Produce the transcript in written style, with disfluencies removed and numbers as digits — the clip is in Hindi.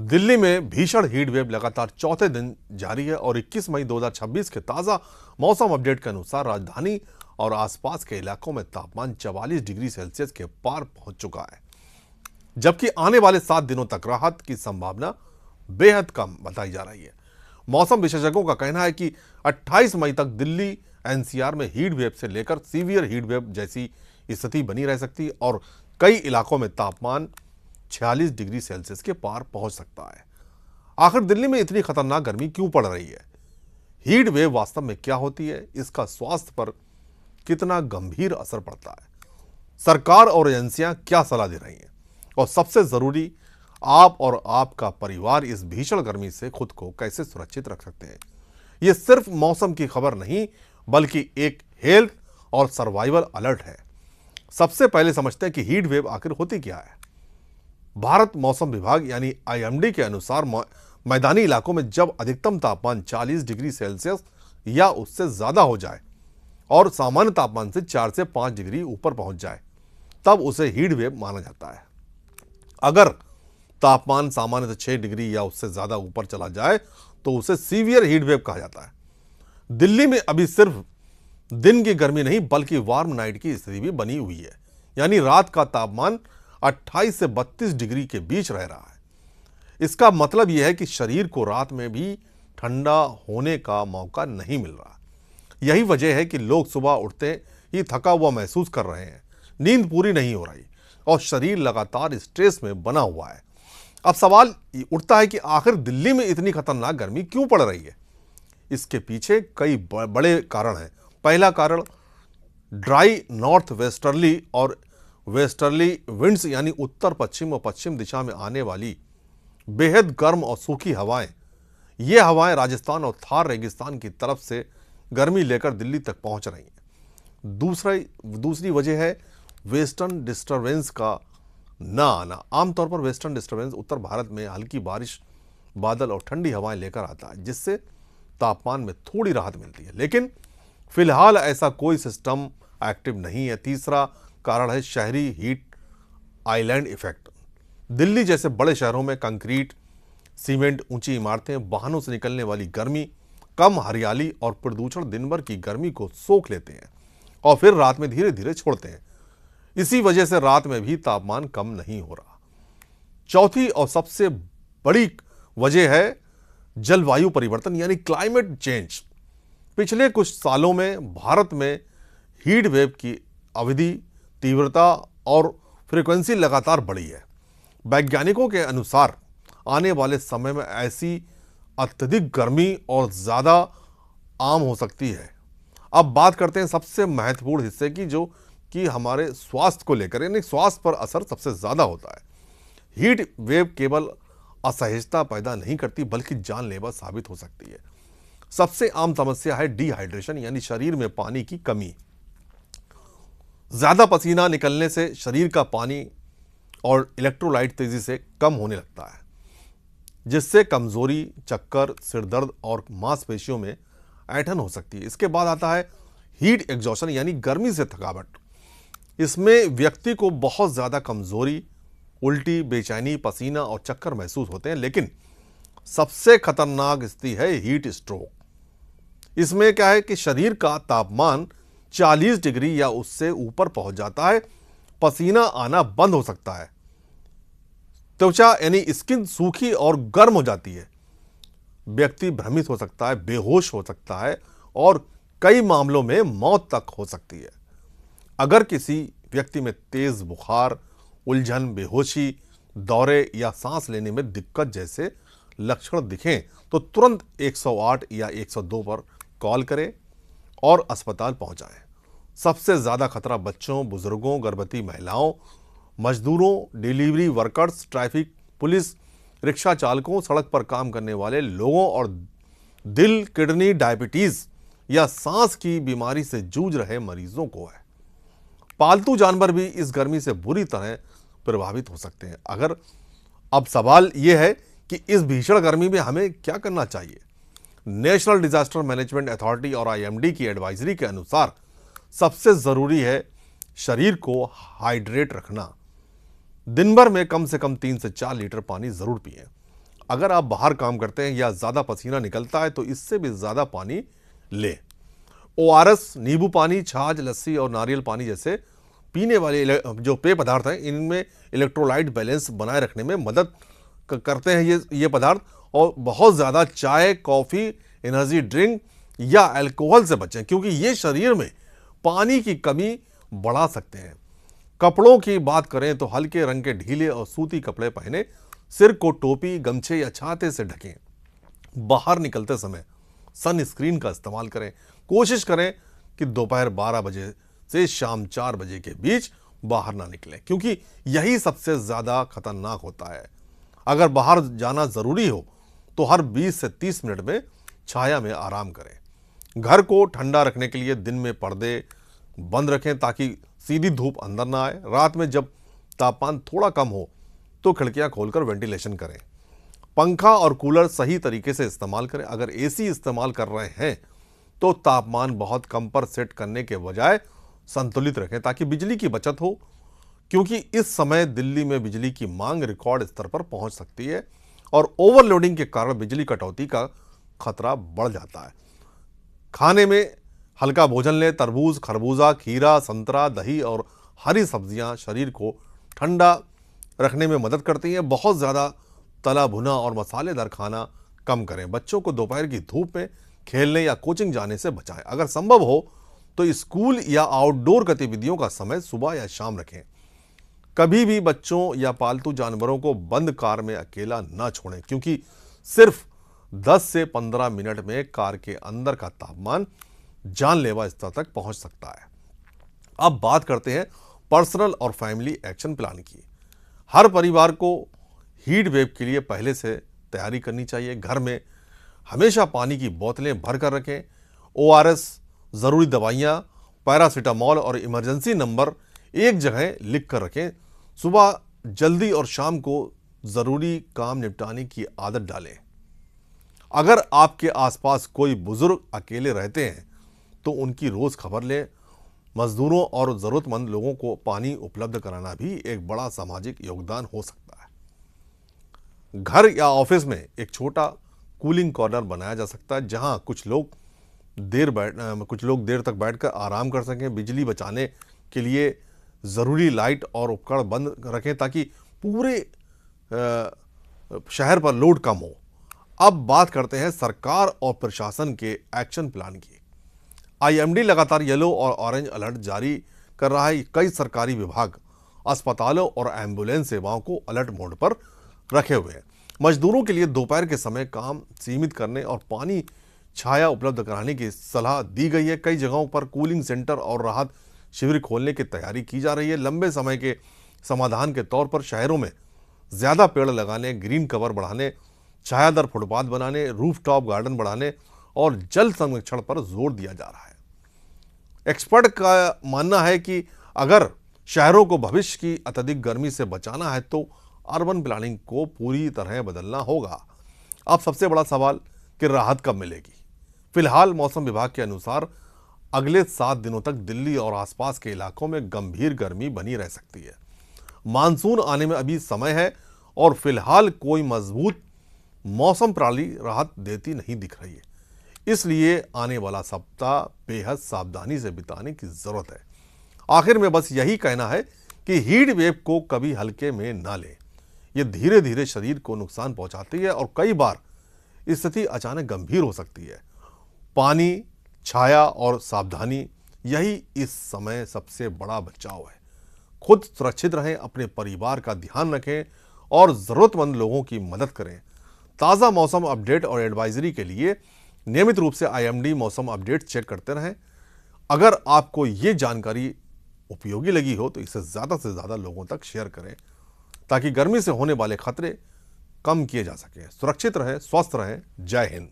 दिल्ली में भीषण हीट वेव लगातार चौथे दिन जारी है और 21 मई 2026 के ताजा मौसम अपडेट के अनुसार राजधानी और आसपास के इलाकों में तापमान 44 डिग्री सेल्सियस के पार पहुंच चुका है, जबकि आने वाले 7 दिनों तक राहत की संभावना बेहद कम बताई जा रही है। मौसम विशेषज्ञों का कहना है कि 28 मई तक दिल्ली एनसीआर में हीट वेव से लेकर सीवियर हीट वेव जैसी स्थिति बनी रह सकती है और कई इलाकों में तापमान 46 डिग्री सेल्सियस के पार पहुंच सकता है। आखिर दिल्ली में इतनी खतरनाक गर्मी क्यों पड़ रही है? हीट वेव वास्तव में क्या होती है? इसका स्वास्थ्य पर कितना गंभीर असर पड़ता है? सरकार और एजेंसियां क्या सलाह दे रही हैं? और सबसे जरूरी, आप और आपका परिवार इस भीषण गर्मी से खुद को कैसे सुरक्षित रख सकते हैं? यह सिर्फ मौसम की खबर नहीं, बल्कि एक हेल्थ और सर्वाइवल अलर्ट है। सबसे पहले समझते हैं कि हीट वेव आखिर होती क्या है। भारत मौसम विभाग यानी आईएमडी के अनुसार मैदानी इलाकों में जब अधिकतम तापमान 40 डिग्री सेल्सियस या उससे ज्यादा हो जाए और सामान्य तापमान से 4 से 5 डिग्री ऊपर पहुंच जाए, तब उसे हीट वेव माना जाता है। अगर तापमान सामान्य से 6 डिग्री या उससे ज्यादा ऊपर चला जाए तो उसे सीवियर हीट वेव कहा जाता है। दिल्ली में अभी सिर्फ दिन की गर्मी नहीं, बल्कि वार्म नाइट की स्थिति भी बनी हुई है, यानी रात का तापमान 28 से 32 डिग्री के बीच रह रहा है। इसका मतलब यह है कि शरीर को रात में भी ठंडा होने का मौका नहीं मिल रहा। यही वजह है कि लोग सुबह उठते ही थका हुआ महसूस कर रहे हैं, नींद पूरी नहीं हो रही और शरीर लगातार स्ट्रेस में बना हुआ है। अब सवाल उठता है कि आखिर दिल्ली में इतनी खतरनाक गर्मी क्यों पड़ रही है? इसके पीछे कई बड़े कारण हैं। पहला कारण ड्राई नॉर्थ वेस्टर्ली और वेस्टर्ली विंड्स यानी उत्तर पश्चिम और पश्चिम दिशा में आने वाली बेहद गर्म और सूखी हवाएं। ये हवाएं राजस्थान और थार रेगिस्तान की तरफ से गर्मी लेकर दिल्ली तक पहुंच रही हैं। दूसरी वजह है वेस्टर्न डिस्टर्बेंस का ना आना। आमतौर पर वेस्टर्न डिस्टर्बेंस उत्तर भारत में हल्की बारिश, बादल और ठंडी हवाएं लेकर आता है, जिससे तापमान में थोड़ी राहत मिलती है, लेकिन फिलहाल ऐसा कोई सिस्टम एक्टिव नहीं है। तीसरा कारण है शहरी हीट आइलैंड इफेक्ट। दिल्ली जैसे बड़े शहरों में कंक्रीट, सीमेंट, ऊंची इमारतें, वाहनों से निकलने वाली गर्मी, कम हरियाली और प्रदूषण दिन भर की गर्मी को सोख लेते हैं और फिर रात में धीरे धीरे छोड़ते हैं। इसी वजह से रात में भी तापमान कम नहीं हो रहा। चौथी और सबसे बड़ी वजह है जलवायु परिवर्तन यानी क्लाइमेट चेंज। पिछले कुछ सालों में भारत में हीट वेव की अवधि, तीव्रता और फ्रीक्वेंसी लगातार बढ़ी है। वैज्ञानिकों के अनुसार आने वाले समय में ऐसी अत्यधिक गर्मी और ज़्यादा आम हो सकती है। अब बात करते हैं सबसे महत्वपूर्ण हिस्से की, जो कि हमारे स्वास्थ्य को लेकर, यानी स्वास्थ्य पर असर सबसे ज़्यादा होता है। हीट वेव केवल असहजता पैदा नहीं करती, बल्कि जानलेवा साबित हो सकती है। सबसे आम समस्या है डिहाइड्रेशन यानी शरीर में पानी की कमी। ज्यादा पसीना निकलने से शरीर का पानी और इलेक्ट्रोलाइट तेजी से कम होने लगता है, जिससे कमजोरी, चक्कर, सिरदर्द और मांसपेशियों में ऐंठन हो सकती है। इसके बाद आता है हीट एग्जॉशन यानी गर्मी से थकावट। इसमें व्यक्ति को बहुत ज्यादा कमजोरी, उल्टी, बेचैनी, पसीना और चक्कर महसूस होते हैं। लेकिन सबसे खतरनाक स्थिति है हीट स्ट्रोक। इसमें क्या है कि शरीर का तापमान 40 डिग्री या उससे ऊपर पहुंच जाता है, पसीना आना बंद हो सकता है, त्वचा यानी स्किन सूखी और गर्म हो जाती है, व्यक्ति भ्रमित हो सकता है, बेहोश हो सकता है और कई मामलों में मौत तक हो सकती है। अगर किसी व्यक्ति में तेज बुखार, उलझन, बेहोशी, दौरे या सांस लेने में दिक्कत जैसे लक्षण दिखें तो तुरंत 108 या 102 पर कॉल करें और अस्पताल पहुंचाएं। सबसे ज्यादा खतरा बच्चों, बुजुर्गों, गर्भवती महिलाओं, मजदूरों, delivery workers, traffic police, rickshaw चालकों, सड़क पर काम करने वाले लोगों और दिल, किडनी, डायबिटीज या सांस की बीमारी से जूझ रहे मरीजों को है। पालतू जानवर भी इस गर्मी से बुरी तरह प्रभावित हो सकते हैं। अब सवाल यह है कि इस भीषण गर्मी में हमें क्या करना चाहिए? नेशनल डिजास्टर मैनेजमेंट अथॉरिटी और आईएमडी की एडवाइजरी के अनुसार सबसे जरूरी है शरीर को हाइड्रेट रखना। दिन भर में कम से कम 3 से 4 लीटर पानी जरूर पिएं। अगर आप बाहर काम करते हैं या ज़्यादा पसीना निकलता है तो इससे भी ज़्यादा पानी लें। ओआरएस, नींबू पानी, छाछ, लस्सी और नारियल पानी जैसे पीने वाले जो पेय पदार्थ हैं, इनमें इलेक्ट्रोलाइट बैलेंस बनाए रखने में मदद करते हैं ये पदार्थ। और बहुत ज़्यादा चाय, कॉफ़ी, एनर्जी ड्रिंक या अल्कोहल से बचें, क्योंकि ये शरीर में पानी की कमी बढ़ा सकते हैं। कपड़ों की बात करें तो हल्के रंग के ढीले और सूती कपड़े पहने, सिर को टोपी, गमछे या छाते से ढकें। बाहर निकलते समय सनस्क्रीन का इस्तेमाल करें। कोशिश करें कि दोपहर 12 बजे से शाम 4 बजे के बीच बाहर ना निकलें, क्योंकि यही सबसे ज़्यादा खतरनाक होता है। अगर बाहर जाना ज़रूरी हो तो हर 20 से 30 मिनट में छाया में आराम करें। घर को ठंडा रखने के लिए दिन में पर्दे बंद रखें ताकि सीधी धूप अंदर ना आए। रात में जब तापमान थोड़ा कम हो तो खिड़कियां खोलकर वेंटिलेशन करें। पंखा और कूलर सही तरीके से इस्तेमाल करें। अगर एसी इस्तेमाल कर रहे हैं तो तापमान बहुत कम पर सेट करने के बजाय संतुलित रखें ताकि बिजली की बचत हो, क्योंकि इस समय दिल्ली में बिजली की मांग रिकॉर्ड स्तर पर पहुंच सकती है और ओवरलोडिंग के कारण बिजली कटौती का खतरा बढ़ जाता है। खाने में हल्का भोजन लें। तरबूज, खरबूजा, खीरा, संतरा, दही और हरी सब्जियां शरीर को ठंडा रखने में मदद करती हैं। बहुत ज़्यादा तला भुना और मसालेदार खाना कम करें। बच्चों को दोपहर की धूप में खेलने या कोचिंग जाने से बचाएं। अगर संभव हो तो स्कूल या आउटडोर गतिविधियों का समय सुबह या शाम रखें। कभी भी बच्चों या पालतू जानवरों को बंद कार में अकेला न छोड़ें, क्योंकि सिर्फ 10 से 15 मिनट में कार के अंदर का तापमान जानलेवा स्तर तक पहुंच सकता है। अब बात करते हैं पर्सनल और फैमिली एक्शन प्लान की। हर परिवार को हीट वेव के लिए पहले से तैयारी करनी चाहिए। घर में हमेशा पानी की बोतलें भर कर रखें। ओआरएस, ज़रूरी दवाइयाँ, पैरासीटामॉल और इमरजेंसी नंबर एक जगह लिख कर रखें। सुबह जल्दी और शाम को ज़रूरी काम निपटाने की आदत डालें। अगर आपके आसपास कोई बुजुर्ग अकेले रहते हैं तो उनकी रोज़ खबर लें। मजदूरों और ज़रूरतमंद लोगों को पानी उपलब्ध कराना भी एक बड़ा सामाजिक योगदान हो सकता है। घर या ऑफिस में एक छोटा कूलिंग कॉर्नर बनाया जा सकता है, जहां कुछ लोग देर तक बैठकर आराम कर सकें। बिजली बचाने के लिए ज़रूरी लाइट और उपकरण बंद रखें ताकि पूरे शहर पर लोड कम हो। अब बात करते हैं सरकार और प्रशासन के एक्शन प्लान की। आईएमडी लगातार येलो और ऑरेंज अलर्ट जारी कर रहा है। कई सरकारी विभाग अस्पतालों और एम्बुलेंस सेवाओं को अलर्ट मोड पर रखे हुए हैं। मजदूरों के लिए दोपहर के समय काम सीमित करने और पानी छाया उपलब्ध कराने की सलाह दी गई है। कई जगहों पर कूलिंग सेंटर और राहत शिविर खोलने की तैयारी की जा रही है। लंबे समय के समाधान के तौर पर शहरों में ज़्यादा पेड़ लगाने, ग्रीन कवर बढ़ाने, छायादार फुटपाथ बनाने, रूफटॉप गार्डन बढ़ाने और जल संरक्षण पर जोर दिया जा रहा है। एक्सपर्ट का मानना है कि अगर शहरों को भविष्य की अत्यधिक गर्मी से बचाना है तो अर्बन प्लानिंग को पूरी तरह बदलना होगा। अब सबसे बड़ा सवाल कि राहत कब मिलेगी। फिलहाल मौसम विभाग के अनुसार अगले 7 दिनों तक दिल्ली और आसपास के इलाकों में गंभीर गर्मी बनी रह सकती है। मानसून आने में अभी समय है और फिलहाल कोई मजबूत मौसम प्रणाली राहत देती नहीं दिख रही है। इसलिए आने वाला सप्ताह बेहद सावधानी से बिताने की जरूरत है। आखिर में बस यही कहना है कि हीट वेव को कभी हल्के में ना लें। ये धीरे धीरे शरीर को नुकसान पहुंचाती है और कई बार स्थिति अचानक गंभीर हो सकती है। पानी, छाया और सावधानी, यही इस समय सबसे बड़ा बचाव है। खुद सुरक्षित रहें, अपने परिवार का ध्यान रखें और ज़रूरतमंद लोगों की मदद करें। ताज़ा मौसम अपडेट और एडवाइजरी के लिए नियमित रूप से आईएमडी मौसम अपडेट चेक करते रहें। अगर आपको ये जानकारी उपयोगी लगी हो तो इसे ज़्यादा से ज़्यादा लोगों तक शेयर करें ताकि गर्मी से होने वाले खतरे कम किए जा सकें। सुरक्षित रहें, स्वस्थ रहें। जय हिंद।